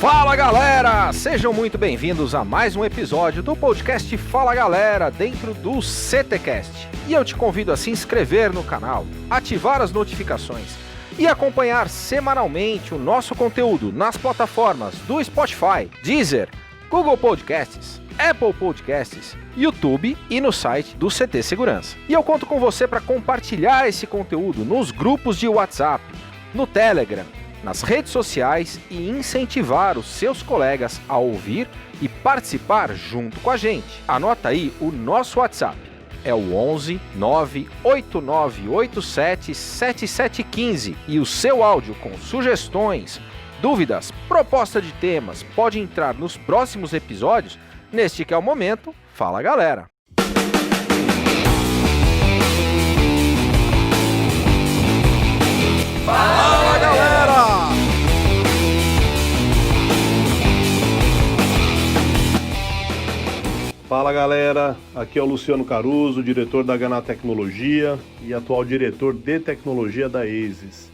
Fala galera, sejam muito bem-vindos a mais um episódio do podcast Fala Galera dentro do CTcast. E eu te convido a se inscrever no canal, ativar as notificações e acompanhar semanalmente o nosso conteúdo nas plataformas do Spotify, Deezer, Google Podcasts, Apple Podcasts, YouTube e no site do CT Segurança. E eu conto com você para compartilhar esse conteúdo nos grupos de WhatsApp, no Telegram, nas redes sociais e incentivar os seus colegas a ouvir e participar junto com a gente. Anota aí o nosso WhatsApp. É o 11 98987 7715 e o seu áudio com sugestões, dúvidas, proposta de temas pode entrar nos próximos episódios. Neste que é o momento, fala galera! Fala galera! Fala galera, aqui é o Luciano Caruso, diretor da Gana Tecnologia e atual diretor de tecnologia da ASIS.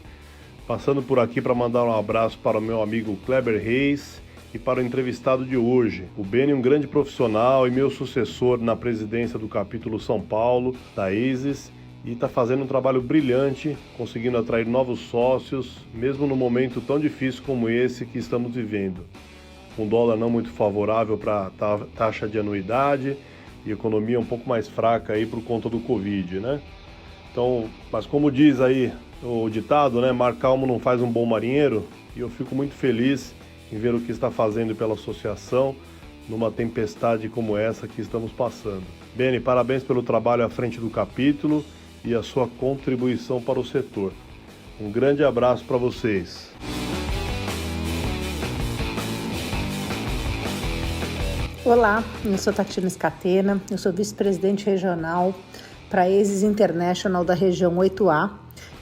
Passando por aqui para mandar um abraço para o meu amigo Kleber Reis e para o entrevistado de hoje, o Beni, um grande profissional e meu sucessor na presidência do capítulo São Paulo da ASIS, e está fazendo um trabalho brilhante, conseguindo atrair novos sócios, mesmo num momento tão difícil como esse que estamos vivendo. Um dólar não muito favorável para a taxa de anuidade e economia um pouco mais fraca aí por conta do Covid, né? Então, mas como diz aí o ditado, né? Mar calmo não faz um bom marinheiro, e eu fico muito feliz em ver o que está fazendo pela associação numa tempestade como essa que estamos passando. Beni, parabéns pelo trabalho à frente do capítulo e a sua contribuição para o setor. Um grande abraço para vocês. Olá, eu sou Tatiana Scatena, eu sou vice-presidente regional para a ASIS International da região 8A,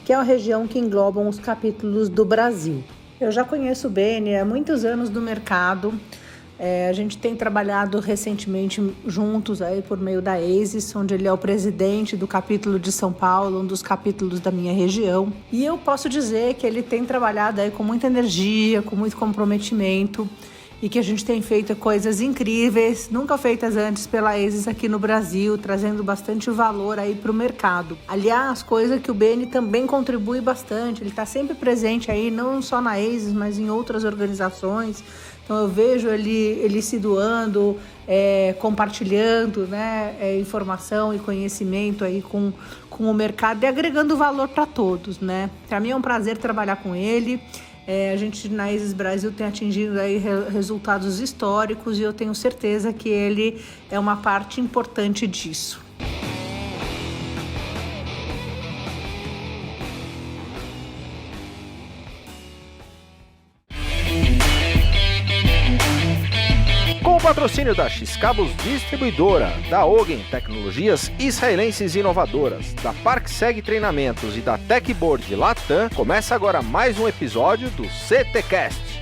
que é a região que englobam os capítulos do Brasil. Eu já conheço o Beni há muitos anos do mercado. A gente tem trabalhado recentemente juntos aí por meio da ASIS, onde ele é o presidente do capítulo de São Paulo, um dos capítulos da minha região. E eu posso dizer que ele tem trabalhado aí com muita energia, com muito comprometimento, e que a gente tem feito coisas incríveis, nunca feitas antes pela ASIS aqui no Brasil, trazendo bastante valor aí para o mercado. Aliás, coisa que o Beni também contribui bastante, ele está sempre presente aí, não só na ASIS, mas em outras organizações. Então eu vejo ele se doando, compartilhando, né, informação e conhecimento aí com o mercado e agregando valor para todos, né? Para mim é um prazer trabalhar com ele. A gente na ASIS Brasil tem atingido aí resultados históricos e eu tenho certeza que ele é uma parte importante disso. Com o patrocínio da X-Cabos Distribuidora, da Ogen Tecnologias Israelenses Inovadoras, da ParkSeg Treinamentos e da Techboard Latam, começa agora mais um episódio do CTcast.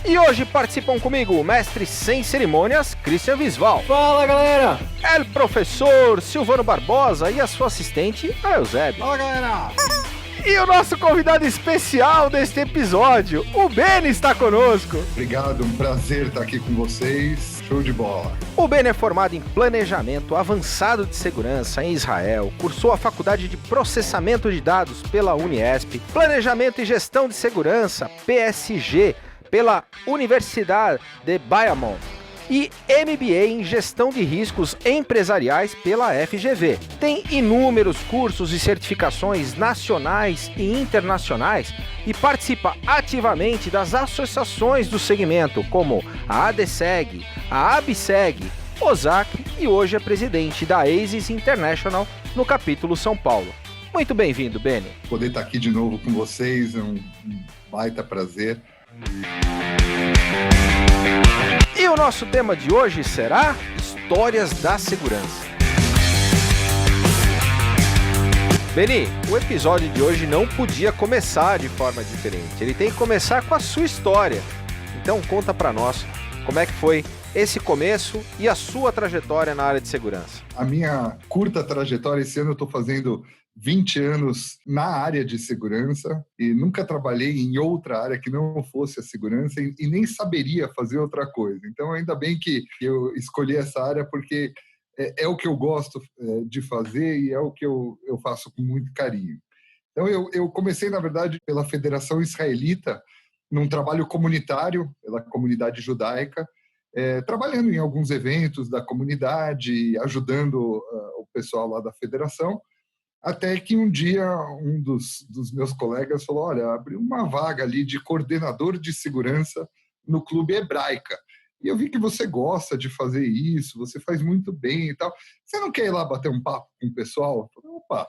E hoje participam comigo o mestre sem cerimônias, Christian Visval. Fala galera! El professor Silvano Barbosa e a sua assistente, a Eusébio. Fala galera! E o nosso convidado especial deste episódio, o Beni, está conosco. Obrigado, um prazer estar aqui com vocês. Show de bola. O Beni é formado em Planejamento Avançado de Segurança em Israel, cursou a Faculdade de Processamento de Dados pela Uniesp, Planejamento e Gestão de Segurança, PSG, pela Universidade de Bayamont, e MBA em Gestão de Riscos Empresariais pela FGV. Tem inúmeros cursos e certificações nacionais e internacionais e participa ativamente das associações do segmento, como a ADSEG, a ABSEG, OSAC, e hoje é presidente da ASIS International no capítulo São Paulo. Muito bem-vindo, Beni. Poder estar aqui de novo com vocês é um baita prazer. E o nosso tema de hoje será Histórias da Segurança. Beni, o episódio de hoje não podia começar de forma diferente. Ele tem que começar com a sua história. Então conta pra nós como é que foi esse começo e a sua trajetória na área de segurança. A minha curta trajetória, esse ano eu estou fazendo 20 anos na área de segurança e nunca trabalhei em outra área que não fosse a segurança e nem saberia fazer outra coisa. Então, ainda bem que eu escolhi essa área porque é o que eu gosto de fazer e é o que eu faço com muito carinho. Então, eu comecei, na verdade, pela Federação Israelita, num trabalho comunitário, pela comunidade judaica, trabalhando em alguns eventos da comunidade, ajudando o pessoal lá da federação, até que um dia um dos meus colegas falou, olha, abriu uma vaga ali de coordenador de segurança no Clube Hebraica. E eu vi que você gosta de fazer isso, você faz muito bem e tal. Você não quer ir lá bater um papo com o pessoal? Eu falei, opa,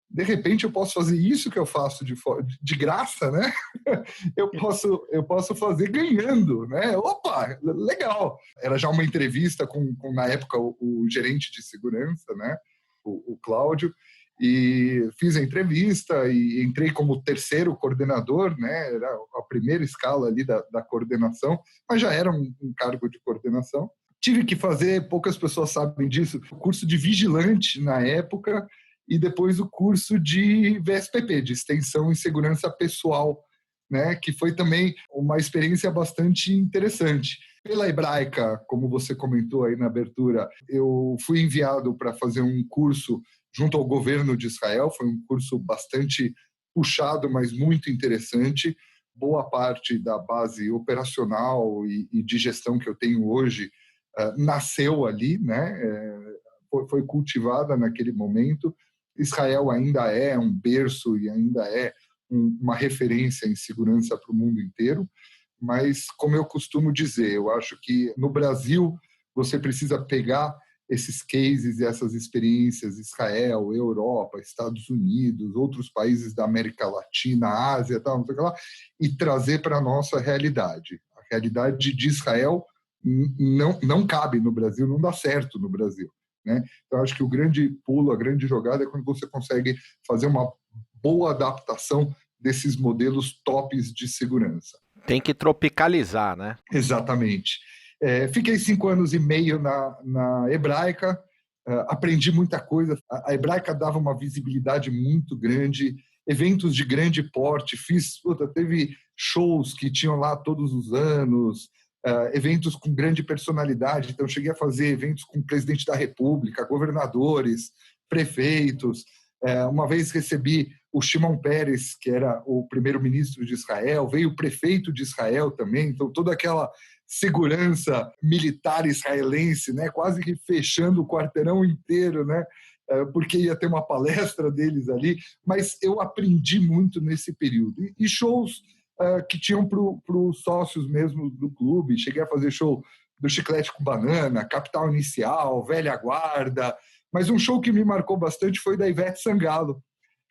de repente eu posso fazer isso que eu faço de graça, né? Eu posso fazer ganhando, né? Opa, legal. Era já uma entrevista com na época, o gerente de segurança, né? O Cláudio. E fiz a entrevista e entrei como terceiro coordenador, né? Era a primeira escala ali da coordenação, mas já era um cargo de coordenação. Tive que fazer, poucas pessoas sabem disso, o curso de vigilante na época e depois o curso de VSPP, de Extensão em Segurança Pessoal, né? Que foi também uma experiência bastante interessante. Pela Hebraica, como você comentou aí na abertura, eu fui enviado para fazer um curso junto ao governo de Israel. Foi um curso bastante puxado, mas muito interessante. Boa parte da base operacional e de gestão que eu tenho hoje nasceu ali, né? Foi cultivada naquele momento. Israel ainda é um berço e ainda é uma referência em segurança para o mundo inteiro, mas, como eu costumo dizer, eu acho que no Brasil você precisa pegar esses cases e essas experiências, Israel, Europa, Estados Unidos, outros países da América Latina, Ásia, tal, não sei o que lá, e trazer para a nossa realidade. A realidade de Israel não cabe no Brasil, não dá certo no Brasil, né? Então, acho que o grande pulo, a grande jogada é quando você consegue fazer uma boa adaptação desses modelos tops de segurança. Tem que tropicalizar, né? Exatamente. Fiquei 5 anos e meio na Hebraica, aprendi muita coisa. A Hebraica dava uma visibilidade muito grande, eventos de grande porte, teve shows que tinham lá todos os anos, eventos com grande personalidade. Então, cheguei a fazer eventos com o presidente da República, governadores, prefeitos. Uma vez recebi o Shimon Peres, que era o primeiro-ministro de Israel, veio o prefeito de Israel também, então toda aquela segurança militar israelense, né, quase que fechando o quarteirão inteiro, né, porque ia ter uma palestra deles ali, mas eu aprendi muito nesse período. E shows que tinham para os sócios mesmo do clube, cheguei a fazer show do Chiclete com Banana, Capital Inicial, Velha Guarda, mas um show que me marcou bastante foi da Ivete Sangalo,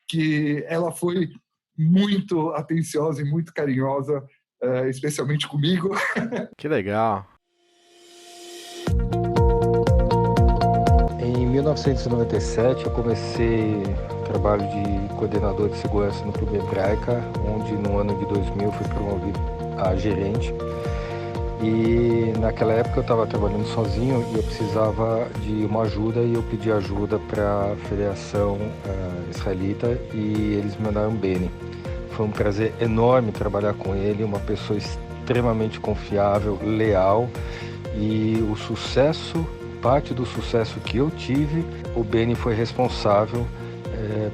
que ela foi muito atenciosa e muito carinhosa, especialmente comigo. Que legal. Em 1997, eu comecei trabalho de coordenador de segurança no Clube Hebraica, onde no ano de 2000 fui promovido a gerente. E naquela época eu estava trabalhando sozinho e eu precisava de uma ajuda e eu pedi ajuda para a Federação Israelita e eles me mandaram o Beni. Foi um prazer enorme trabalhar com ele, uma pessoa extremamente confiável, leal, e o sucesso, parte do sucesso que eu tive, o Beni foi responsável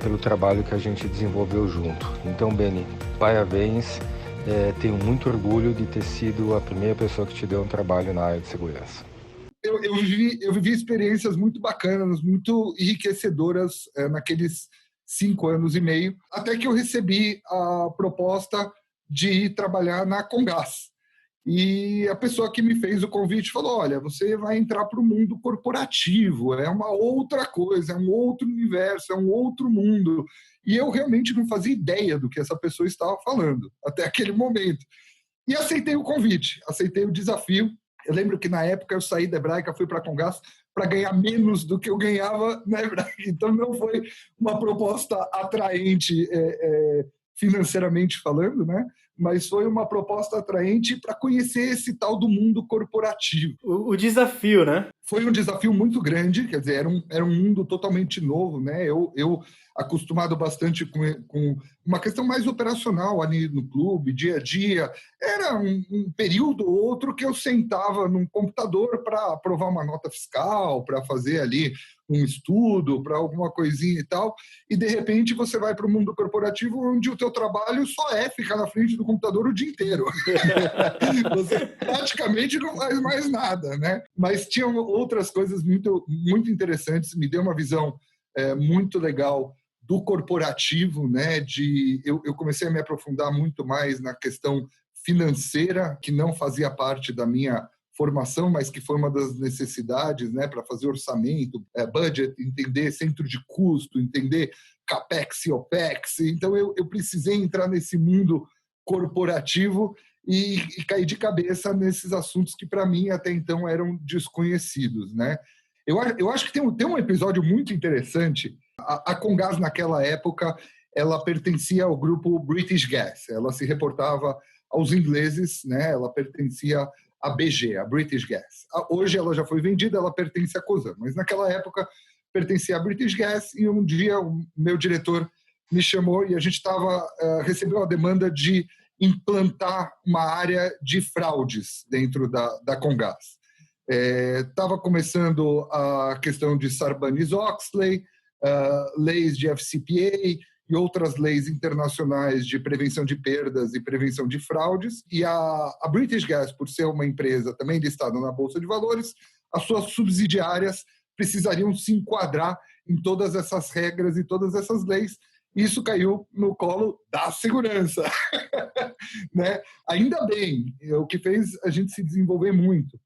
pelo trabalho que a gente desenvolveu junto. Então, Beni, parabéns. Tenho muito orgulho de ter sido a primeira pessoa que te deu um trabalho na área de segurança. Eu vivi experiências muito bacanas, muito enriquecedoras naqueles 5 anos e meio, até que eu recebi a proposta de ir trabalhar na Comgás. E a pessoa que me fez o convite falou, olha, você vai entrar para o mundo corporativo, é uma outra coisa, é um outro universo, é um outro mundo. E eu realmente não fazia ideia do que essa pessoa estava falando, até aquele momento. E aceitei o convite, aceitei o desafio. Eu lembro que na época eu saí da Hebraica, fui para a Comgás para ganhar menos do que eu ganhava na Hebraica. Então não foi uma proposta atraente financeiramente falando, né? Mas foi uma proposta atraente para conhecer esse tal do mundo corporativo. O desafio, né? Foi um desafio muito grande, quer dizer, era um mundo totalmente novo, né? Eu acostumado bastante com uma questão mais operacional ali no clube, dia a dia. Era um período ou outro que eu sentava num computador para aprovar uma nota fiscal, para fazer ali um estudo, para alguma coisinha e tal, e de repente você vai para o mundo corporativo onde o teu trabalho só é ficar na frente do computador o dia inteiro. Você praticamente não faz mais nada, né? Mas tinham outras coisas muito, muito interessantes, me deu uma visão muito legal do corporativo, né? Eu comecei a me aprofundar muito mais na questão financeira, que não fazia parte da minha formação, mas que foi uma das necessidades, né, para fazer orçamento, budget, entender centro de custo, entender capex e opex. Então eu precisei entrar nesse mundo corporativo e cair de cabeça nesses assuntos que para mim até então eram desconhecidos, né? Eu acho que tem um episódio muito interessante. A Comgás naquela época ela pertencia ao grupo British Gas. Ela se reportava aos ingleses, né? Ela pertencia a BG, a British Gas. Hoje ela já foi vendida, ela pertence à Cosan, mas naquela época pertencia à British Gas e um dia o meu diretor me chamou e a gente recebeu a demanda de implantar uma área de fraudes dentro da Comgás. Estava começando a questão de Sarbanes-Oxley, leis de FCPA e outras leis internacionais de prevenção de perdas e prevenção de fraudes. E a British Gas, por ser uma empresa também listada na Bolsa de Valores, as suas subsidiárias precisariam se enquadrar em todas essas regras e todas essas leis. Isso caiu no colo da segurança. Né? Ainda bem, o que fez a gente se desenvolver muito.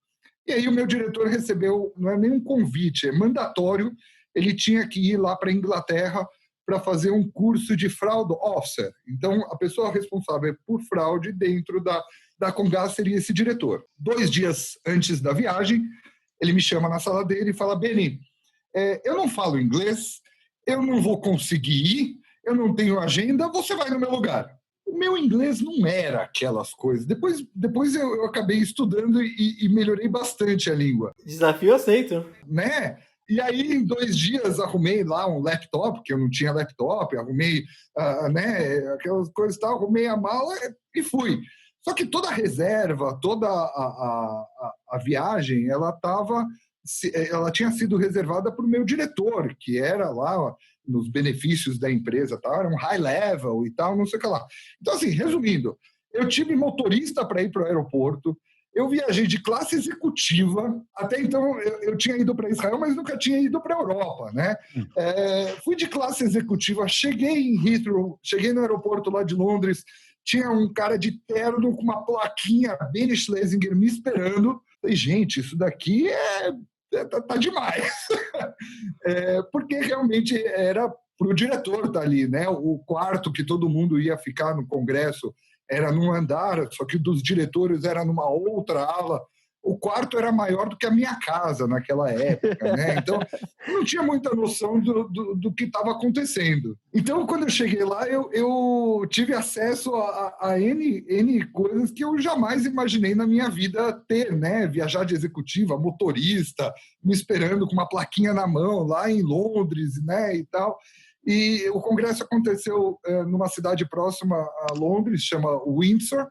E aí o meu diretor recebeu, não é nem um convite, é mandatório, ele tinha que ir lá para a Inglaterra para fazer um curso de fraud officer. Então, a pessoa responsável por fraude dentro da Comgás seria esse diretor. 2 dias antes da viagem, ele me chama na sala dele e fala: Beni, eu não falo inglês, eu não vou conseguir ir, eu não tenho agenda, você vai no meu lugar. O meu inglês não era aquelas coisas. Depois eu acabei estudando e melhorei bastante a língua. Desafio aceito. Né? E aí, em 2 dias, arrumei lá um laptop, que eu não tinha laptop, arrumei né, aquelas coisas e tal, arrumei a mala e fui. Só que toda a reserva, toda a viagem, ela tinha sido reservada para o meu diretor, que era lá nos benefícios da empresa, tal, era um high level e tal, não sei o que lá. Então, assim, resumindo, eu tive motorista para ir para o aeroporto, eu viajei de classe executiva, até então eu tinha ido para Israel, mas nunca tinha ido para a Europa, né? Fui de classe executiva, cheguei em Heathrow, cheguei no aeroporto lá de Londres, tinha um cara de terno com uma plaquinha Beni Schlesinger me esperando. Falei, gente, isso daqui tá demais. Porque realmente era para o diretor estar ali, né? O quarto que todo mundo ia ficar no congresso era num andar, só que dos diretores era numa outra ala. O quarto era maior do que a minha casa naquela época, né? Então, eu não tinha muita noção do que estava acontecendo. Então, quando eu cheguei lá, eu tive acesso a N coisas que eu jamais imaginei na minha vida ter, né? Viajar de executiva, motorista, me esperando com uma plaquinha na mão lá em Londres, né? E tal. E o congresso aconteceu numa cidade próxima a Londres, chama Windsor.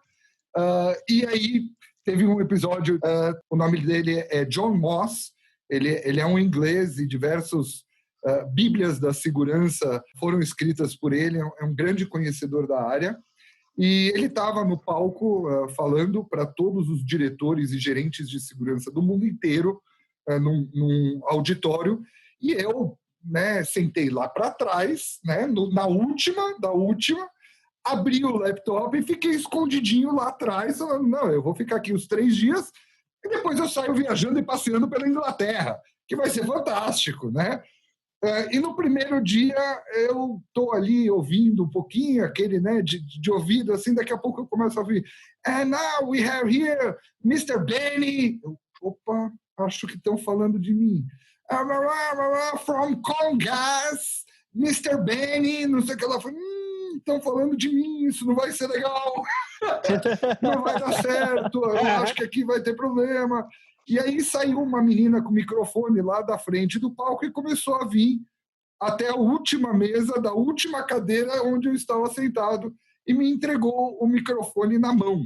E aí teve um episódio, o nome dele é John Moss, ele é um inglês e diversas bíblias da segurança foram escritas por ele, é um grande conhecedor da área. E ele estava no palco falando para todos os diretores e gerentes de segurança do mundo inteiro, num auditório, e eu, né, sentei lá para trás, né, da última, abri o laptop e fiquei escondidinho lá atrás, falando, não, eu vou ficar aqui os 3 dias e depois eu saio viajando e passeando pela Inglaterra, que vai ser fantástico, né? E no primeiro dia eu estou ali ouvindo um pouquinho, aquele, né, de ouvido, assim, daqui a pouco eu começo a ouvir, and now we have here Mr. Beni. Opa, acho que estão falando de mim. From Comgás, Mr. Beni, não sei o que ela falou, estão falando de mim, isso não vai ser legal, não vai dar certo, eu acho que aqui vai ter problema. E aí saiu uma menina com o microfone lá da frente do palco e começou a vir até a última mesa da última cadeira onde eu estava sentado e me entregou o microfone na mão.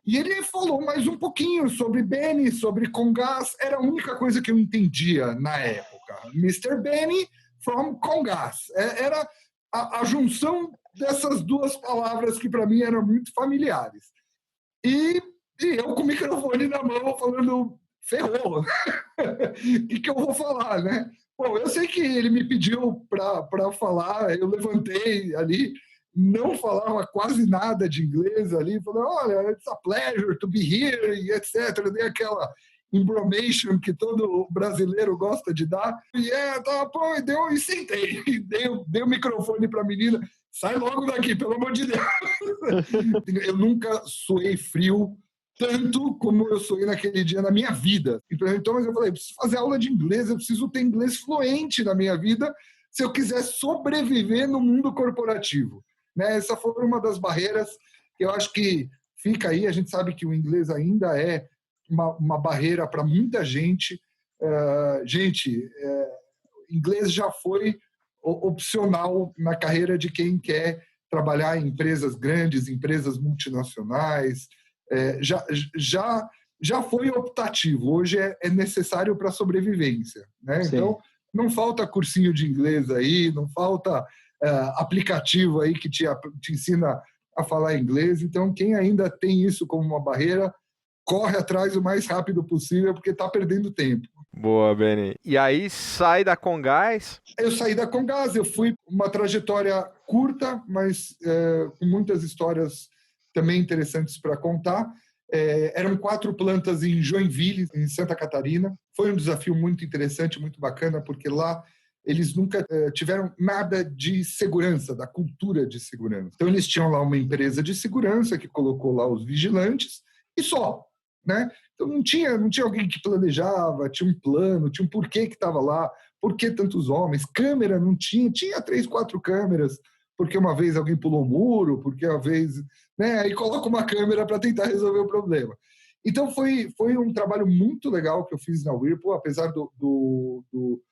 E ele falou mais um pouquinho sobre Benny, sobre Comgás. Era a única coisa que eu entendia na época. Mr. Benny from Comgás. Era a junção dessas duas palavras que para mim eram muito familiares. E eu com o microfone na mão falando, ferrou. O que eu vou falar, né? Bom, eu sei que ele me pediu para falar, eu levantei ali, não falava quase nada de inglês ali, falei, olha, it's a pleasure to be here, e etc. Dei aquela embromation que todo brasileiro gosta de dar. E tá, pô, e sentei. Dei o microfone para a menina, sai logo daqui, pelo amor de Deus. Eu nunca suei frio tanto como eu suei naquele dia na minha vida. Então eu falei, eu preciso fazer aula de inglês, eu preciso ter inglês fluente na minha vida se eu quiser sobreviver no mundo corporativo. Né? Essa foi uma das barreiras que eu acho que fica aí. A gente sabe que o inglês ainda é uma barreira para muita gente. Inglês já foi opcional na carreira de quem quer trabalhar em empresas grandes, empresas multinacionais. Já foi optativo, hoje é necessário para a sobrevivência. Né? Então, não falta cursinho de inglês aí, não falta aplicativo aí que te ensina a falar inglês. Então, quem ainda tem isso como uma barreira, corre atrás o mais rápido possível, porque está perdendo tempo. Boa, Benny. E aí, sai da Comgás? Eu saí da Comgás, eu fui uma trajetória curta, mas com muitas histórias também interessantes para contar. Eram 4 plantas em Joinville, em Santa Catarina. Foi um desafio muito interessante, muito bacana, porque lá eles nunca tiveram nada de segurança, da cultura de segurança. Então, eles tinham lá uma empresa de segurança que colocou lá os vigilantes e só. Né? Então, não tinha alguém que planejava, tinha um plano, tinha um porquê que estava lá, por que tantos homens, câmera não tinha 3, 4 câmeras, porque uma vez alguém pulou o muro, porque uma vez... Né? Aí coloca uma câmera para tentar resolver o problema. Então, foi um trabalho muito legal que eu fiz na Whirlpool, apesar do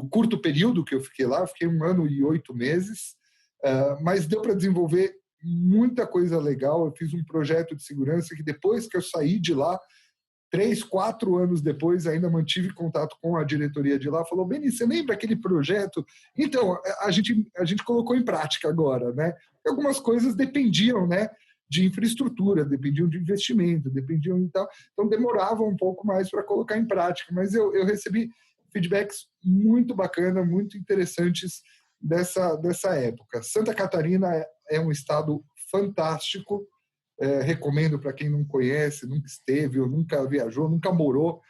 curto período que eu fiquei lá, eu fiquei 1 ano e 8 meses, mas deu para desenvolver muita coisa legal. Eu fiz um projeto de segurança que depois que eu saí de lá, 3, 4 anos depois, ainda mantive contato com a diretoria de lá, falou, Beni, você lembra aquele projeto? Então, a gente colocou em prática agora, né? E algumas coisas dependiam, né, de infraestrutura, dependiam de investimento, dependiam e tal, então demorava um pouco mais para colocar em prática, mas eu recebi feedbacks muito bacanas, muito interessantes dessa época. Santa Catarina é um estado fantástico, recomendo para quem não conhece, nunca esteve, ou nunca viajou, nunca morou.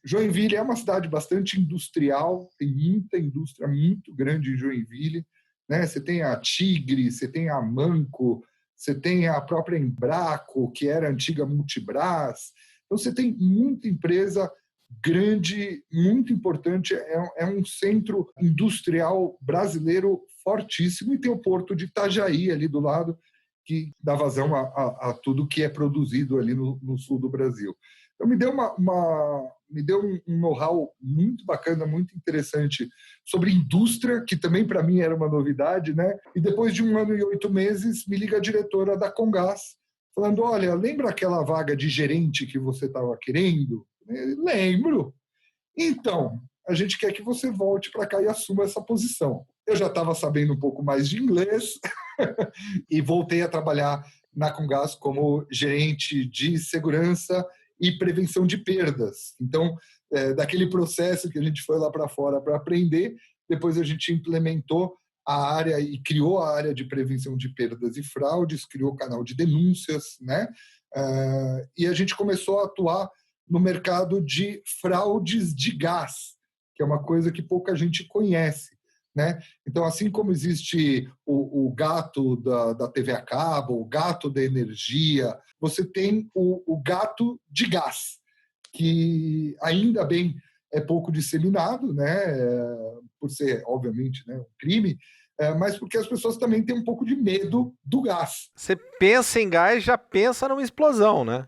Joinville é uma cidade bastante industrial, tem muita indústria muito grande em Joinville. Né? Você tem a Tigre, você tem a Manco, você tem a própria Embraco, que era a antiga Multibras. Então, você tem muita empresa grande, muito importante, é um centro industrial brasileiro fortíssimo, e tem o porto de Itajaí ali do lado, que dá vazão a tudo que é produzido ali no sul do Brasil. Então, me deu um know-how muito bacana, muito interessante sobre indústria, que também para mim era uma novidade, né? E depois de 1 ano e 8 meses, me liga a diretora da Comgás, falando, olha, lembra aquela vaga de gerente que você estava querendo? Lembro. Então, a gente quer que você volte para cá e assuma essa posição. Eu já estava sabendo um pouco mais de inglês e voltei a trabalhar na Comgás como gerente de segurança e prevenção de perdas. Então, daquele processo que a gente foi lá para fora para aprender, depois a gente implementou a área e criou a área de prevenção de perdas e fraudes, criou o canal de denúncias, né? E a gente começou a atuar no mercado de fraudes de gás, que é uma coisa que pouca gente conhece. Né? Então, assim como existe o gato da TV a cabo, o gato da energia, você tem o gato de gás, que ainda bem é pouco disseminado, né? Por ser, obviamente, né, um crime, mas porque as pessoas também têm um pouco de medo do gás. Você pensa em gás, já pensa numa explosão, né?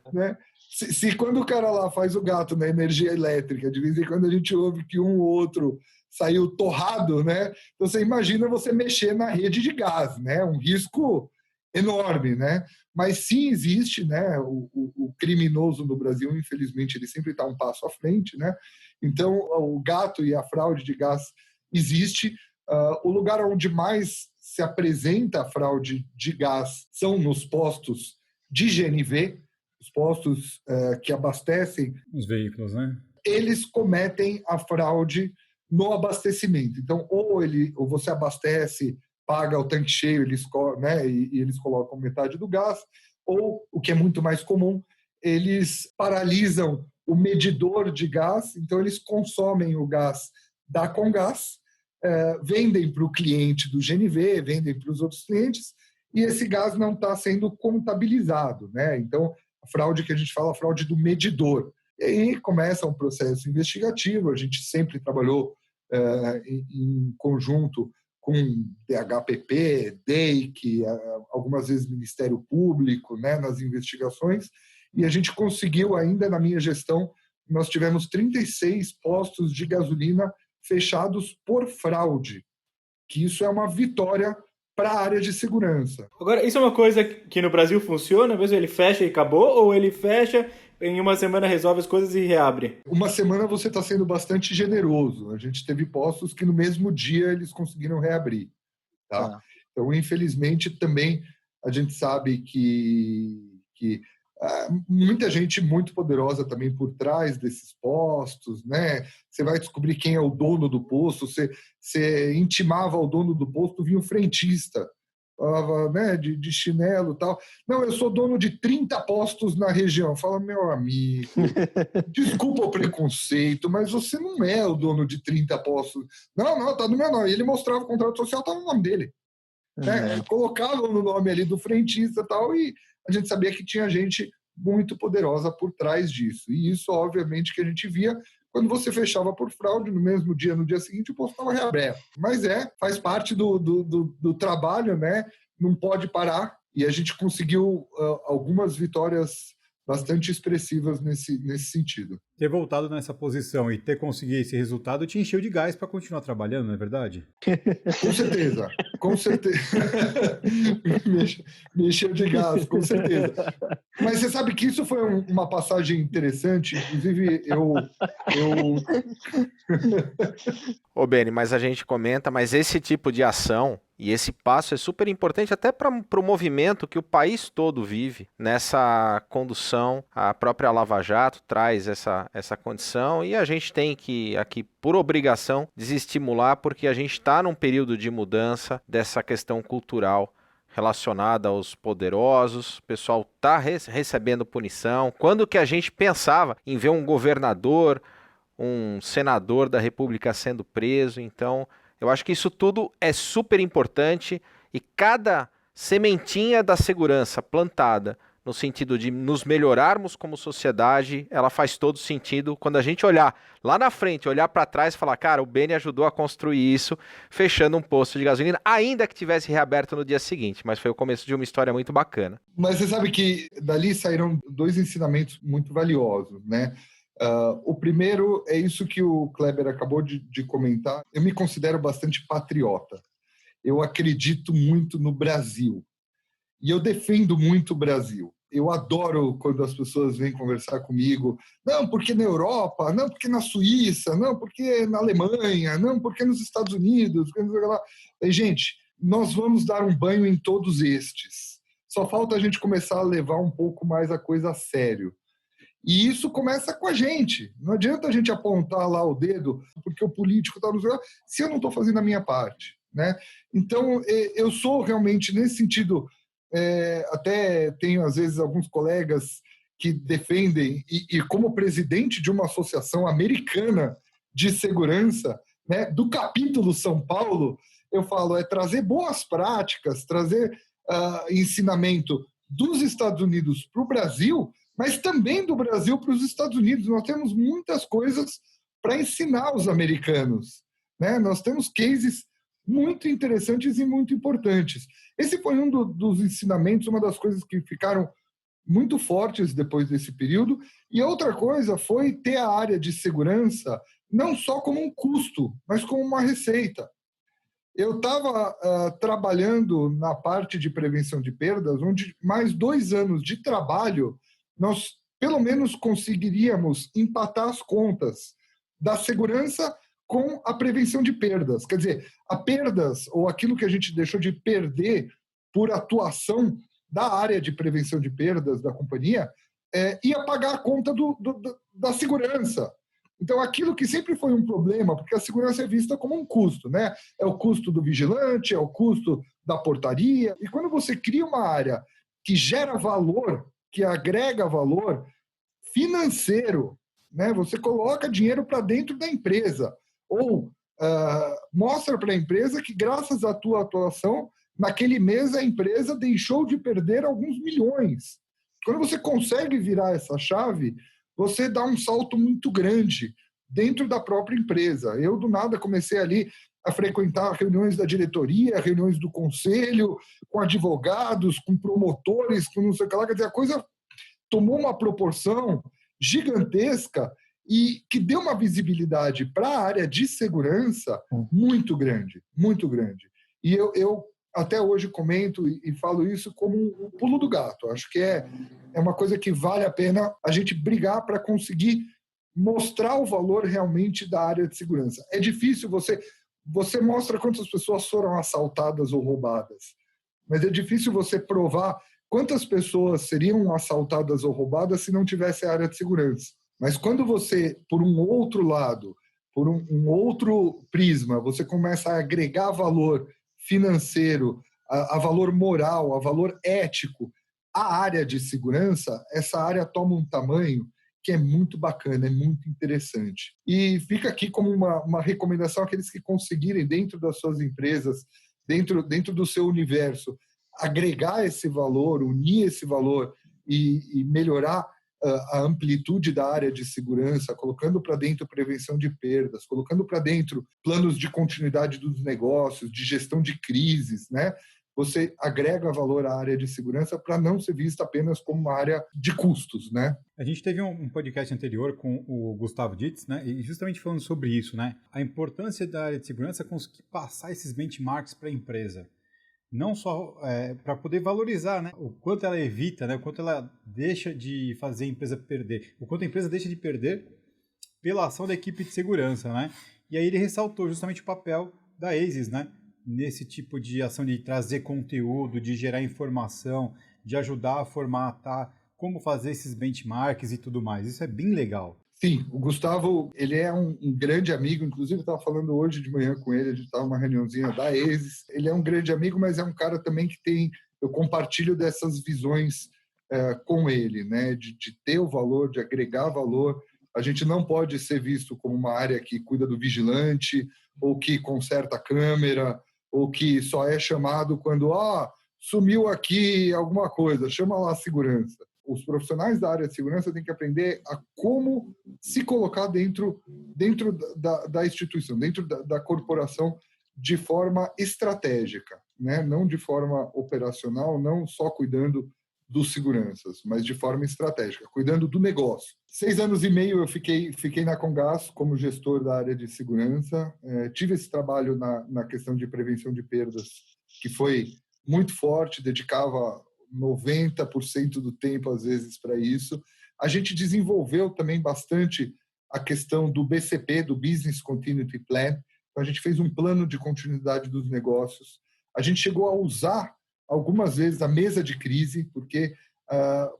Se quando o cara lá faz o gato na energia elétrica, de vez em quando a gente ouve que um ou outro saiu torrado, né? Então você imagina você mexer na rede de gás, né? Um risco enorme, né? Mas sim existe, né? O criminoso no Brasil, infelizmente, ele sempre está um passo à frente, né? Então o gato e a fraude de gás existe. O lugar onde mais se apresenta a fraude de gás são nos postos de GNV, os postos que abastecem os veículos, né? Eles cometem a fraude no abastecimento. Então, ou você abastece, paga o tanque cheio, né, e eles colocam metade do gás, ou, o que é muito mais comum, eles paralisam o medidor de gás, então eles consomem o gás da Comgás, vendem para o cliente do GNV, vendem para os outros clientes, e esse gás não está sendo contabilizado, né? Então, a fraude que a gente fala, a fraude do medidor. E aí começa um processo investigativo, a gente sempre trabalhou em conjunto com DHPP, DEIC, algumas vezes Ministério Público, né, nas investigações, e a gente conseguiu, ainda na minha gestão, nós tivemos 36 postos de gasolina fechados por fraude, que isso é uma vitória para a área de segurança. Agora, isso é uma coisa que no Brasil funciona? Às vezes ele fecha e acabou, ou ele fecha, em uma semana resolve as coisas e reabre? Uma semana você está sendo bastante generoso. A gente teve postos que no mesmo dia eles conseguiram reabrir. Tá? Então, infelizmente, também a gente sabe que muita gente muito poderosa também por trás desses postos, né? Você vai descobrir quem é o dono do posto, você intimava o dono do posto, vinha o frentista, falava, né, de chinelo e tal. Não, eu sou dono de 30 postos na região. Fala, meu amigo, desculpa o preconceito, mas você não é o dono de 30 postos. Não, tá no meu nome. Ele mostrava o contrato social, estava no nome dele. Né? Colocavam no nome ali do frentista e tal, e a gente sabia que tinha gente muito poderosa por trás disso. E isso, obviamente, que a gente via quando você fechava por fraude, no mesmo dia, no dia seguinte, o posto estava reaberto. Mas faz parte do trabalho, né? Não pode parar. E a gente conseguiu algumas vitórias bastante expressivas nesse sentido. Ter voltado nessa posição e ter conseguido esse resultado te encheu de gás para continuar trabalhando, não é verdade? Com certeza, com certeza. Me encheu de gás, com certeza. Mas você sabe que isso foi uma passagem interessante, inclusive eu... Ô Beni, mas a gente comenta, mas esse tipo de ação e esse passo é super importante até para o movimento que o país todo vive nessa condução. A própria Lava Jato traz essa condição e a gente tem que aqui, por obrigação, desestimular, porque a gente está num período de mudança dessa questão cultural relacionada aos poderosos. O pessoal está recebendo punição. Quando que a gente pensava em ver um governador, um senador da República sendo preso? Então, eu acho que isso tudo é super importante e cada sementinha da segurança plantada no sentido de nos melhorarmos como sociedade, ela faz todo sentido quando a gente olhar lá na frente, olhar para trás e falar, cara, o Beni ajudou a construir isso, fechando um posto de gasolina, ainda que tivesse reaberto no dia seguinte, mas foi o começo de uma história muito bacana. Mas você sabe que dali saíram 2 ensinamentos muito valiosos, né? O primeiro é isso que o Kleber acabou de comentar. Eu me considero bastante patriota. Eu acredito muito no Brasil. E eu defendo muito o Brasil. Eu adoro quando as pessoas vêm conversar comigo. Não, porque na Europa, não, porque na Suíça, não, porque na Alemanha, não, porque nos Estados Unidos. E, gente, nós vamos dar um banho em todos estes. Só falta a gente começar a levar um pouco mais a coisa a sério. E isso começa com a gente. Não adianta a gente apontar lá o dedo porque o político está nos... se eu não estou fazendo a minha parte, né? Então, eu sou realmente, nesse sentido, até tenho, às vezes, alguns colegas que defendem, e como presidente de uma associação americana de segurança, né, do capítulo São Paulo, eu falo, trazer boas práticas, trazer ensinamento dos Estados Unidos para o Brasil, mas também do Brasil para os Estados Unidos. Nós temos muitas coisas para ensinar os americanos, né? Nós temos cases muito interessantes e muito importantes. Esse foi um dos ensinamentos, uma das coisas que ficaram muito fortes depois desse período. E outra coisa foi ter a área de segurança não só como um custo, mas como uma receita. Eu estava trabalhando na parte de prevenção de perdas, onde mais 2 anos de trabalho, nós pelo menos conseguiríamos empatar as contas da segurança com a prevenção de perdas. Quer dizer, a perdas, ou aquilo que a gente deixou de perder por atuação da área de prevenção de perdas da companhia, ia pagar a conta da segurança. Então, aquilo que sempre foi um problema, porque a segurança é vista como um custo, né? É o custo do vigilante, é o custo da portaria. E quando você cria uma área que gera valor, que agrega valor financeiro, né? Você coloca dinheiro para dentro da empresa, ou mostra para a empresa que, graças à tua atuação, naquele mês a empresa deixou de perder alguns milhões. Quando você consegue virar essa chave, você dá um salto muito grande dentro da própria empresa. Eu, do nada, comecei ali a frequentar reuniões da diretoria, reuniões do conselho, com advogados, com promotores, com não sei o que lá. Quer dizer, a coisa tomou uma proporção gigantesca e que deu uma visibilidade para a área de segurança muito grande, muito grande. E eu até hoje comento e falo isso como um pulo do gato. Acho que é uma coisa que vale a pena a gente brigar para conseguir mostrar o valor realmente da área de segurança. É difícil, você mostra quantas pessoas foram assaltadas ou roubadas, mas é difícil você provar quantas pessoas seriam assaltadas ou roubadas se não tivesse a área de segurança. Mas quando você, por um outro lado, por um outro prisma, você começa a agregar valor financeiro, a valor moral, a valor ético, a área de segurança, essa área toma um tamanho que é muito bacana, é muito interessante. E fica aqui como uma recomendação àqueles que conseguirem, dentro das suas empresas, dentro do seu universo, agregar esse valor, unir esse valor e melhorar a amplitude da área de segurança, colocando para dentro prevenção de perdas, colocando para dentro planos de continuidade dos negócios, de gestão de crises, né? Você agrega valor à área de segurança para não ser vista apenas como uma área de custos, né? A gente teve um podcast anterior com o Gustavo Ditz, né? E justamente falando sobre isso, né? A importância da área de segurança conseguir passar esses benchmarks para a empresa. Não só para poder valorizar, né, o quanto ela evita, né, o quanto ela deixa de fazer a empresa perder, o quanto a empresa deixa de perder pela ação da equipe de segurança, né? E aí ele ressaltou justamente o papel da ASIS, né, nesse tipo de ação de trazer conteúdo, de gerar informação, de ajudar a formatar como fazer esses benchmarks e tudo mais. Isso é bem legal. Sim, o Gustavo, ele é um grande amigo, inclusive eu estava falando hoje de manhã com ele, a gente estava numa reuniãozinha da ASIS. Ele é um grande amigo, mas é um cara também que eu compartilho dessas visões com ele, né? De ter o valor, de agregar valor. A gente não pode ser visto como uma área que cuida do vigilante, ou que conserta a câmera, ou que só é chamado quando sumiu aqui alguma coisa, chama lá a segurança. Os profissionais da área de segurança têm que aprender a como se colocar dentro da instituição, dentro da corporação, de forma estratégica, né? Não de forma operacional, não só cuidando dos seguranças, mas de forma estratégica, cuidando do negócio. 6 anos e meio eu fiquei na Comgás como gestor da área de segurança. Tive esse trabalho na questão de prevenção de perdas, que foi muito forte, dedicava 90% do tempo, às vezes, para isso. A gente desenvolveu também bastante a questão do BCP, do Business Continuity Plan. Então, a gente fez um plano de continuidade dos negócios. A gente chegou a usar, algumas vezes, a mesa de crise, porque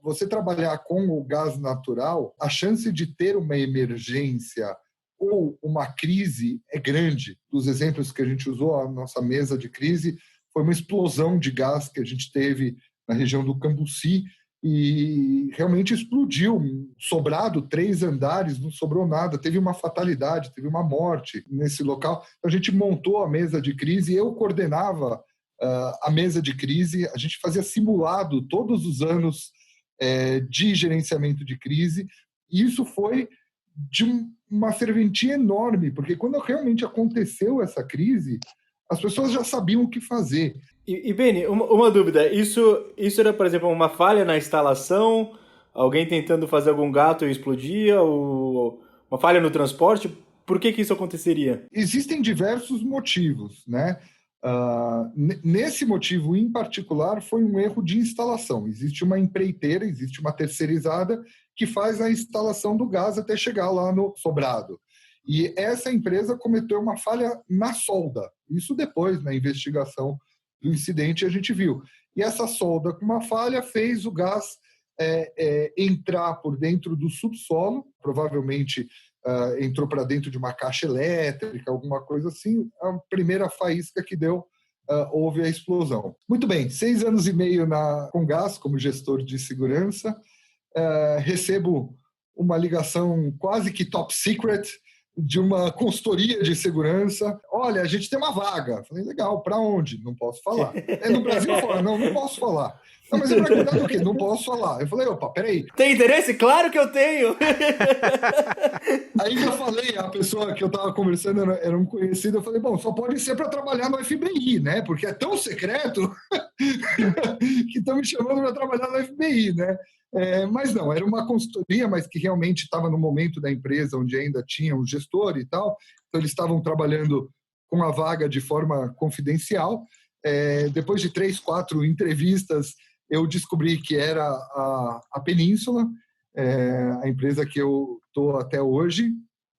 você trabalhar com o gás natural, a chance de ter uma emergência ou uma crise é grande. Dos exemplos que a gente usou, a nossa mesa de crise foi uma explosão de gás que a gente teve na região do Cambuci, e realmente explodiu, sobrado 3 andares, não sobrou nada, teve uma fatalidade, teve uma morte nesse local. A gente montou a mesa de crise, eu coordenava a mesa de crise, a gente fazia simulado todos os anos de gerenciamento de crise, e isso foi de uma serventia enorme, porque quando realmente aconteceu essa crise, as pessoas já sabiam o que fazer. E Beni, uma dúvida, isso era, por exemplo, uma falha na instalação, alguém tentando fazer algum gato e explodia, ou uma falha no transporte? Por que isso aconteceria? Existem diversos motivos, né? Nesse motivo em particular foi um erro de instalação. Existe uma empreiteira, existe uma terceirizada que faz a instalação do gás até chegar lá no sobrado. E essa empresa cometeu uma falha na solda. Isso depois, na investigação do incidente, a gente viu. E essa solda com uma falha fez o gás entrar por dentro do subsolo, provavelmente entrou para dentro de uma caixa elétrica, alguma coisa assim. A primeira faísca que deu, houve a explosão. Muito bem, 6 anos e meio com gás como gestor de segurança, recebo uma ligação quase que top secret de uma consultoria de segurança. Olha, a gente tem uma vaga. Falei, legal, para onde? Não posso falar. No Brasil, eu falo, não posso falar. Não, mas é para cuidar do quê? Não posso falar. Eu falei, opa, peraí. Tem interesse? Claro que eu tenho! Aí eu falei, a pessoa que eu estava conversando era um conhecido, eu falei, bom, só pode ser para trabalhar no FBI, né? Porque é tão secreto que estão me chamando para trabalhar no FBI, né? Mas não, era uma consultoria, mas que realmente estava no momento da empresa onde ainda tinha um gestor e tal, então eles estavam trabalhando com a vaga de forma confidencial. Depois de 3, 4 entrevistas, eu descobri que era a Península, a empresa que eu estou até hoje.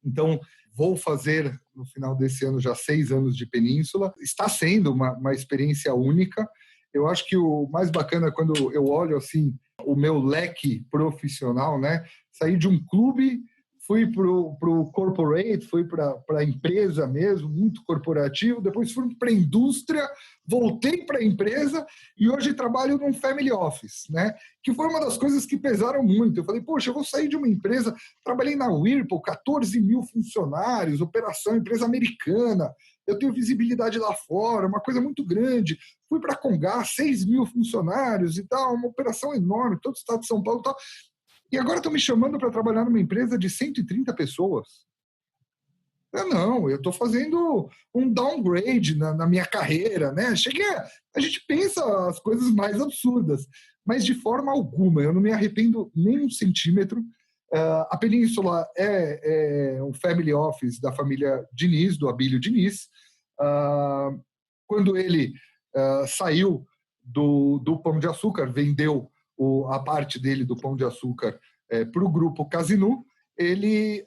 Então, vou fazer, no final desse ano, já 6 anos de Península. Está sendo uma experiência única. Eu acho que o mais bacana é quando eu olho assim, o meu leque profissional, né? Saí de um clube, fui para o corporate, fui para a empresa mesmo, muito corporativo, depois fui para a indústria, voltei para a empresa e hoje trabalho num family office, né? Que foi uma das coisas que pesaram muito. Eu falei, poxa, eu vou sair de uma empresa, trabalhei na Whirlpool, 14 mil funcionários, operação, empresa americana, eu tenho visibilidade lá fora, uma coisa muito grande. Fui para a Comgás, 6 mil funcionários e tal, uma operação enorme, todo o estado de São Paulo e tal. E agora estão me chamando para trabalhar numa empresa de 130 pessoas. Não, eu estou fazendo um downgrade na minha carreira, né? A gente pensa as coisas mais absurdas, mas de forma alguma, eu não me arrependo nem um centímetro. A Península é um family office da família Diniz, do Abílio Diniz. Quando ele saiu do Pão de Açúcar, vendeu a parte dele do Pão de Açúcar para o grupo Casinu, ele,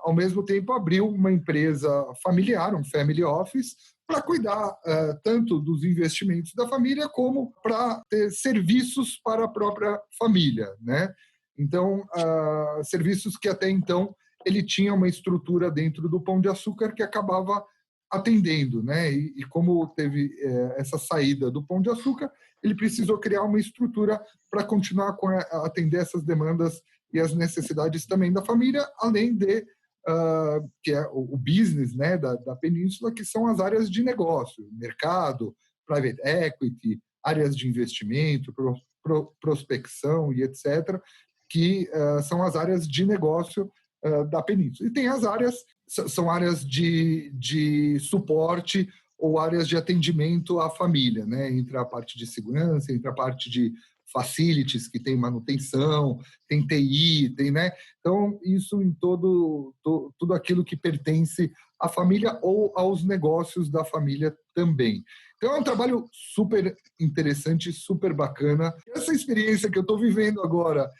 ao mesmo tempo, abriu uma empresa familiar, um family office, para cuidar tanto dos investimentos da família como para ter serviços para a própria família, né? Então, serviços que até então ele tinha uma estrutura dentro do Pão de Açúcar que acabava atendendo, né? E como teve essa saída do Pão de Açúcar, ele precisou criar uma estrutura para continuar a atender essas demandas e as necessidades também da família, além de que é o business, né, da Península, que são as áreas de negócio, mercado, private equity, áreas de investimento, prospecção e etc., que são as áreas de negócio da Península. E tem as áreas, são áreas de suporte ou áreas de atendimento à família, né? Entre a parte de segurança, entre a parte de facilities, que tem manutenção, tem TI, tem, né? Então, isso em tudo aquilo que pertence à família ou aos negócios da família também. Então, é um trabalho super interessante, super bacana. Essa experiência que eu estou vivendo agora,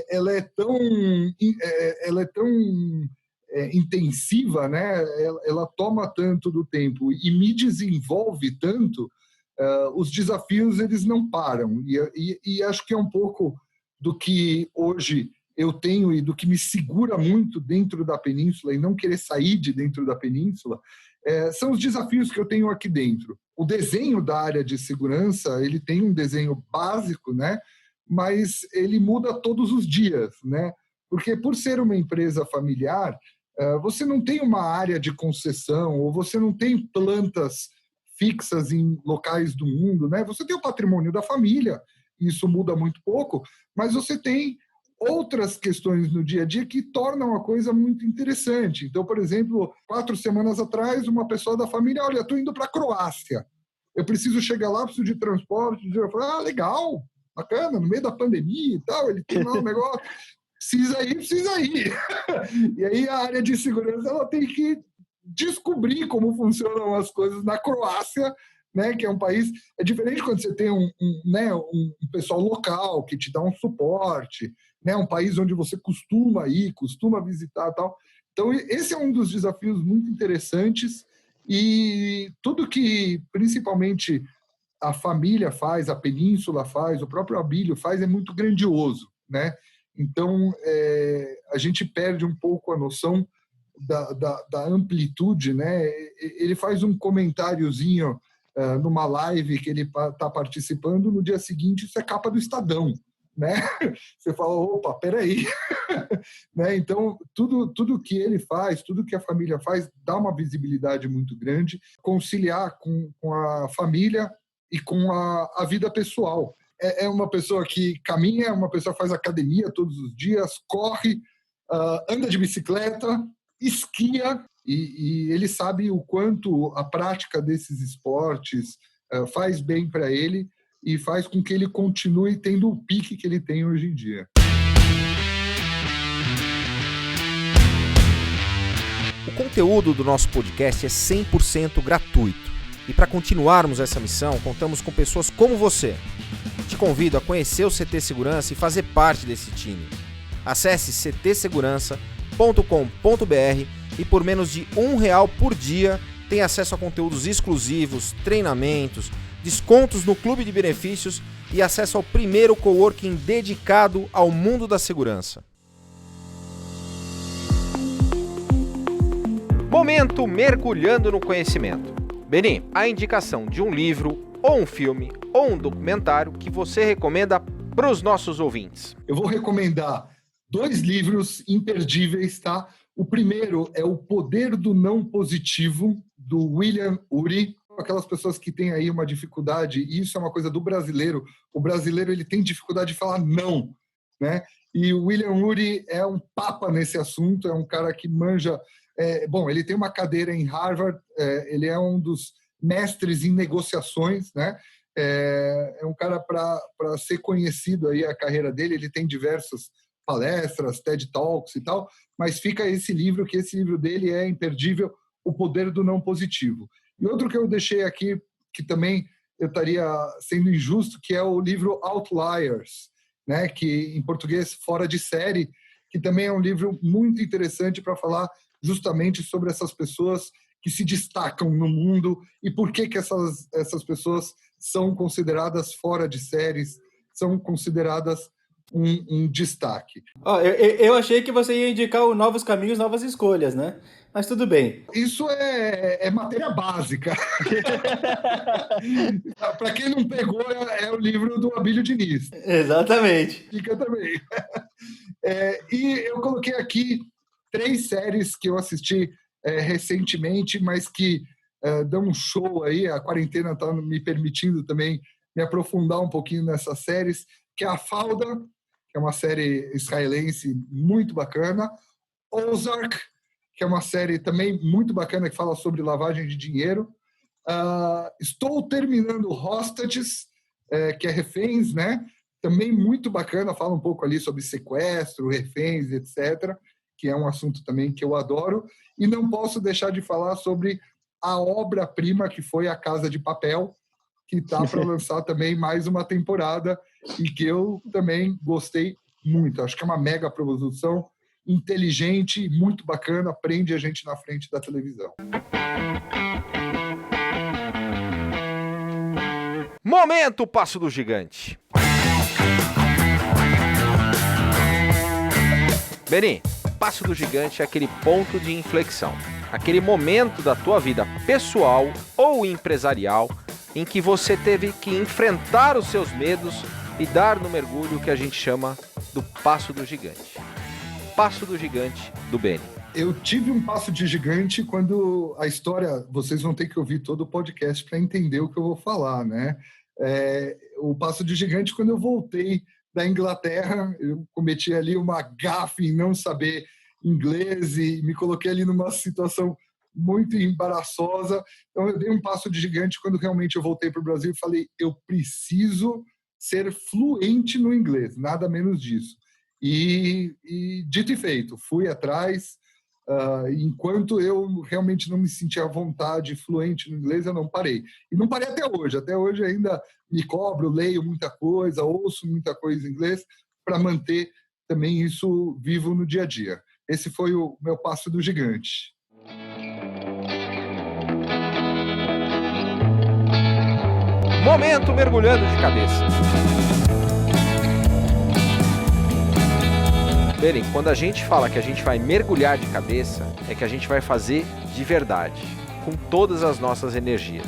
ela é tão intensiva, né? Ela toma tanto do tempo e me desenvolve tanto. Os desafios eles não param e acho que é um pouco do que hoje eu tenho e do que me segura muito dentro da Península e não querer sair de dentro da Península são os desafios que eu tenho aqui dentro. O desenho da área de segurança ele tem um desenho básico, né? Mas ele muda todos os dias, né? Porque por ser uma empresa familiar, você não tem uma área de concessão ou você não tem plantas fixas em locais do mundo, né? Você tem o patrimônio da família, isso muda muito pouco, mas você tem outras questões no dia a dia que tornam a coisa muito interessante. Então, por exemplo, 4 semanas atrás, uma pessoa da família, olha, estou indo para a Croácia. eu preciso chegar lá, preciso de transporte. Eu falo, legal, bacana, no meio da pandemia e tal, ele tem lá um negócio, precisa ir. E aí a área de segurança ela tem que descobrir como funcionam as coisas na Croácia, né, que é um país... É diferente quando você tem um pessoal local que te dá um suporte, né, um país onde você costuma ir, costuma visitar e tal. Então, esse é um dos desafios muito interessantes e tudo que, principalmente, a família faz, a Península faz, o próprio Abílio faz, é muito grandioso, né? Então, a gente perde um pouco a noção da amplitude, né? Ele faz um comentáriozinho numa live que ele está participando, no dia seguinte isso é capa do Estadão, né? Você fala, opa, peraí. Né? Então, tudo que ele faz, tudo que a família faz, dá uma visibilidade muito grande, conciliar com a família e com a vida pessoal. É uma pessoa que caminha, é uma pessoa que faz academia todos os dias, corre, anda de bicicleta, esquia, e ele sabe o quanto a prática desses esportes faz bem para ele e faz com que ele continue tendo o pique que ele tem hoje em dia. O conteúdo do nosso podcast é 100% gratuito. E para continuarmos essa missão, contamos com pessoas como você. Te convido a conhecer o CT Segurança e fazer parte desse time. Acesse ctsegurança.com.br e por menos de R$1 por dia tem acesso a conteúdos exclusivos, treinamentos, descontos no clube de benefícios e acesso ao primeiro coworking dedicado ao mundo da segurança. Momento mergulhando no conhecimento. Beni, a indicação de um livro, ou um filme, ou um documentário que você recomenda para os nossos ouvintes. Eu vou recomendar 2 livros imperdíveis, tá? O primeiro é O Poder do Não Positivo, do William Ury. Aquelas pessoas que têm aí uma dificuldade, e isso é uma coisa do brasileiro, o brasileiro ele tem dificuldade de falar não, né? E o William Ury é um papa nesse assunto, é um cara que manja... ele tem uma cadeira em Harvard, ele é um dos mestres em negociações, né? É um cara para ser conhecido aí a carreira dele, ele tem diversas palestras, TED Talks e tal, mas fica esse livro, que esse livro dele é imperdível, O Poder do Não Positivo. E outro que eu deixei aqui, que também eu estaria sendo injusto, que é o livro Outliers, né? Que em português, Fora de Série, que também é um livro muito interessante para falar justamente sobre essas pessoas que se destacam no mundo e por que essas pessoas são consideradas fora de séries, são consideradas um destaque. Eu achei que você ia indicar o Novos Caminhos, Novas Escolhas, né? Mas tudo bem. Isso é matéria básica. Para quem não pegou, é o livro do Abílio Diniz. Exatamente. Fica também. E eu coloquei aqui 3 séries que eu assisti recentemente, mas que dão um show aí. A quarentena está me permitindo também me aprofundar um pouquinho nessas séries, que é a Falda, que é uma série israelense muito bacana, Ozark, que é uma série também muito bacana que fala sobre lavagem de dinheiro. Estou terminando Hostages, que é reféns, né? Também muito bacana, fala um pouco ali sobre sequestro, reféns, etc., que é um assunto também que eu adoro. E não posso deixar de falar sobre a obra-prima que foi A Casa de Papel, que está para lançar também mais uma temporada e que eu também gostei muito. Acho que é uma mega produção, inteligente, muito bacana, prende a gente na frente da televisão. Momento Passo do Gigante. Beni, Passo do Gigante é aquele ponto de inflexão, aquele momento da tua vida pessoal ou empresarial em que você teve que enfrentar os seus medos e dar no mergulho que a gente chama do Passo do Gigante. Passo do Gigante do Beni. Eu tive um passo de gigante quando a história... Vocês vão ter que ouvir todo o podcast para entender o que eu vou falar, né? O passo de gigante, quando eu voltei da Inglaterra, eu cometi ali uma gafe em não saber inglês e me coloquei ali numa situação muito embaraçosa. Então eu dei um passo de gigante quando realmente eu voltei para o Brasil e falei, eu preciso ser fluente no inglês, nada menos disso. E dito e feito, fui atrás. Enquanto eu realmente não me sentia à vontade, fluente no inglês, eu não parei. E não parei até hoje. Até hoje ainda me cobro, leio muita coisa, ouço muita coisa em inglês para manter também isso vivo no dia a dia. Esse foi o meu passo do gigante. Momento mergulhando de cabeça. Bem, quando a gente fala que a gente vai mergulhar de cabeça, é que a gente vai fazer de verdade, com todas as nossas energias.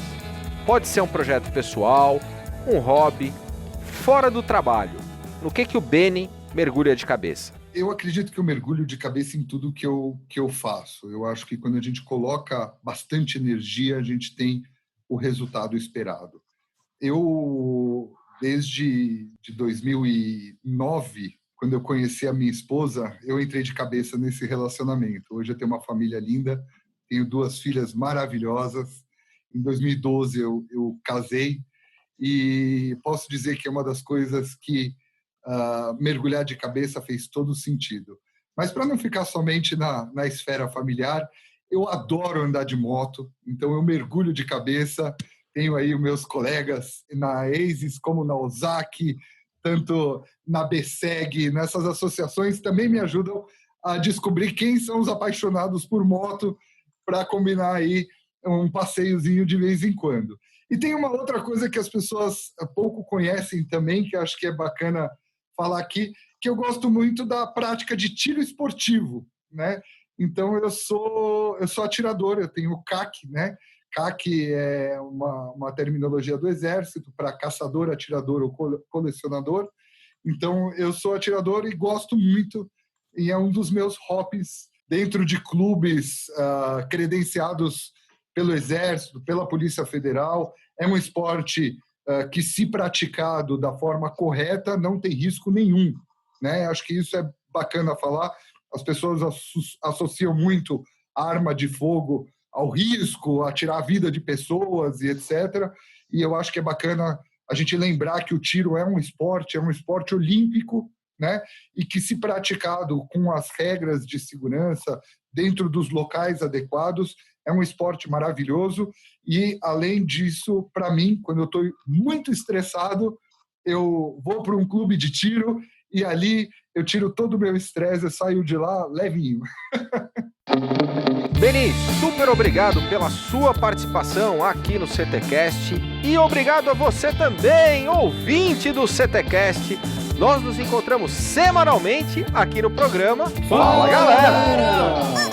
Pode ser um projeto pessoal, um hobby, fora do trabalho. No que o Beni mergulha de cabeça? Eu acredito que eu mergulho de cabeça em tudo que eu faço. Eu acho que quando a gente coloca bastante energia, a gente tem o resultado esperado. Eu, desde 2009, quando eu conheci a minha esposa, eu entrei de cabeça nesse relacionamento. Hoje eu tenho uma família linda, tenho 2 filhas maravilhosas. Em 2012 eu casei e posso dizer que é uma das coisas que mergulhar de cabeça fez todo sentido. Mas para não ficar somente na esfera familiar, eu adoro andar de moto, então eu mergulho de cabeça. Tenho aí os meus colegas na ASIS como na Ozaki, tanto na BSEG, nessas associações também me ajudam a descobrir quem são os apaixonados por moto para combinar aí um passeiozinho de vez em quando. E tem uma outra coisa que as pessoas pouco conhecem também, que acho que é bacana falar aqui, que eu gosto muito da prática de tiro esportivo, né? Então eu sou atirador, eu tenho o CAC, né? CAC é uma terminologia do Exército para caçador, atirador ou colecionador. Então, eu sou atirador e gosto muito, e é um dos meus hobbies dentro de clubes credenciados pelo Exército, pela Polícia Federal. É um esporte que, se praticado da forma correta, não tem risco nenhum, né? Acho que isso é bacana falar. As pessoas associam muito a arma de fogo ao risco, a tirar a vida de pessoas e etc. E eu acho que é bacana a gente lembrar que o tiro é um esporte olímpico, né? E que, se praticado com as regras de segurança, dentro dos locais adequados, é um esporte maravilhoso. E, além disso, para mim, quando eu estou muito estressado, eu vou para um clube de tiro e ali eu tiro todo o meu estresse, eu saio de lá levinho. Beni, super obrigado pela sua participação aqui no CTcast e obrigado a você também, ouvinte do CTcast. Nós nos encontramos semanalmente aqui no programa Fala Galera!